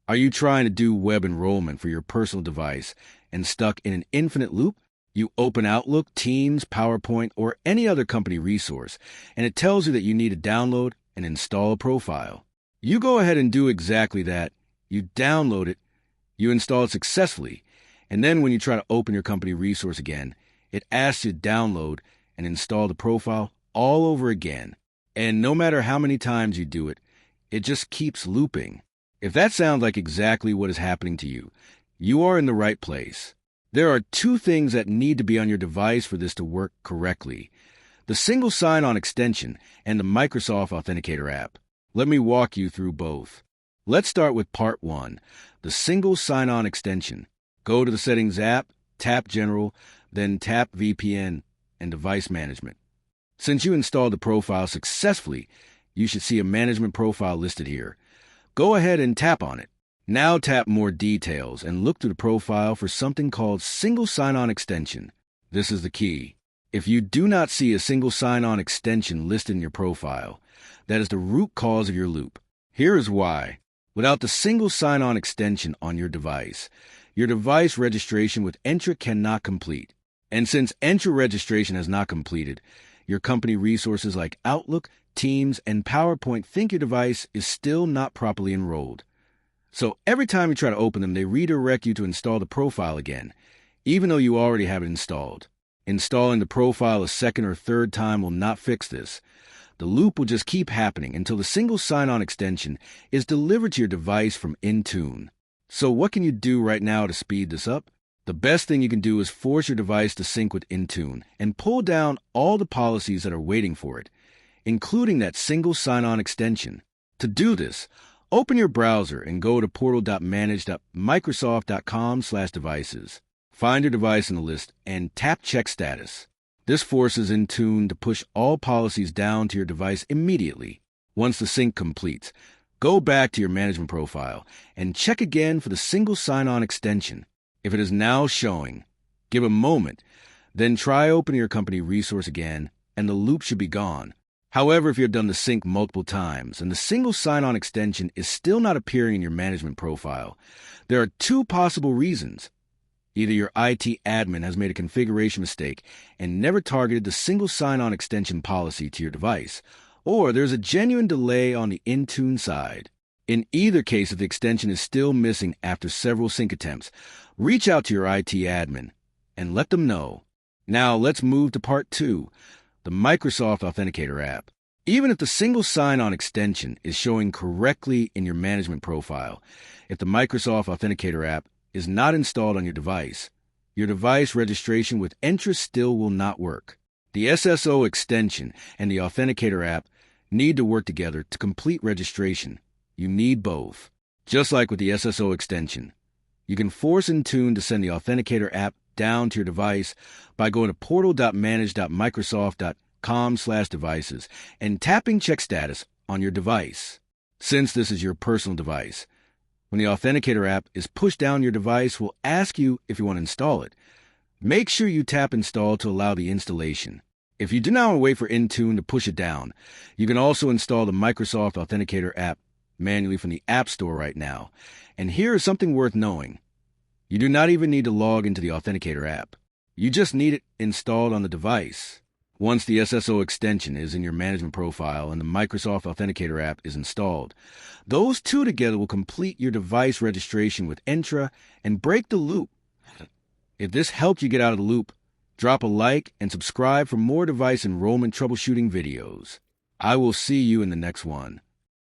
Are you trying to do web enrollment for your personal device and stuck in an infinite loop? You open Outlook, Teams, PowerPoint, or any other company resource, and it tells you that you need to download and install a profile. You go ahead and do exactly that. You download it, you install it successfully, and then when you try to open your company resource again, it asks you to download and install the profile all over again. And no matter how many times you do it, it just keeps looping. If that sounds like exactly what is happening to you, you are in the right place. There are two things that need to be on your device for this to work correctly: the single sign-on extension and the Microsoft Authenticator app. Let me walk you through both. Let's start with part 1, the single sign-on extension. Go to the Settings app, tap General, then tap VPN and Device Management. Since you installed the profile successfully, you should see a management profile listed here. Go ahead and tap on it. Now tap More Details and look through the profile for something called Single Sign-On Extension. This is the key. If you do not see a Single Sign-On Extension listed in your profile, that is the root cause of your loop. Here is why. Without the Single Sign-On Extension on your device registration with Entra cannot complete. And since Entra registration has not completed, your company resources like Outlook, Teams, and PowerPoint think your device is still not properly enrolled. So every time you try to open them, they redirect you to install the profile again, even though you already have it installed. Installing the profile a second or third time will not fix this. The loop will just keep happening until the single sign-on extension is delivered to your device from Intune. So what can you do right now to speed this up? The best thing you can do is force your device to sync with Intune and pull down all the policies that are waiting for it, including that single sign-on extension. To do this, open your browser and go to portal.manage.microsoft.com/devices. Find your device in the list and tap Check Status. This forces Intune to push all policies down to your device immediately. Once the sync completes, go back to your management profile and check again for the single sign-on extension. If it is now showing, give a moment, then try opening your company resource again, and the loop should be gone. However, if you have done the sync multiple times and the single sign-on extension is still not appearing in your management profile, there are two possible reasons. Either your IT admin has made a configuration mistake and never targeted the single sign-on extension policy to your device, or there's a genuine delay on the Intune side. In either case, if the extension is still missing after several sync attempts, reach out to your IT admin and let them know. Now let's move to part 2, the Microsoft Authenticator app. Even if the single sign-on extension is showing correctly in your management profile, if the Microsoft Authenticator app is not installed on your device registration with Entra still will not work. The SSO extension and the Authenticator app need to work together to complete registration. You need both. Just like with the SSO extension, you can force Intune to send the Authenticator app down to your device by going to portal.manage.microsoft.com/devices and tapping Check Status on your device. Since this is your personal device, when the Authenticator app is pushed down your device, we'll ask you if you want to install it. Make sure you tap Install to allow the installation. If you do not want to wait for Intune to push it down, you can also install the Microsoft Authenticator app manually from the App Store right now. And here is something worth knowing. You do not even need to log into the Authenticator app. You just need it installed on the device. Once the SSO extension is in your management profile and the Microsoft Authenticator app is installed, those two together will complete your device registration with Entra and break the loop. If this helped you get out of the loop, drop a like and subscribe for more device enrollment troubleshooting videos. I will see you in the next one.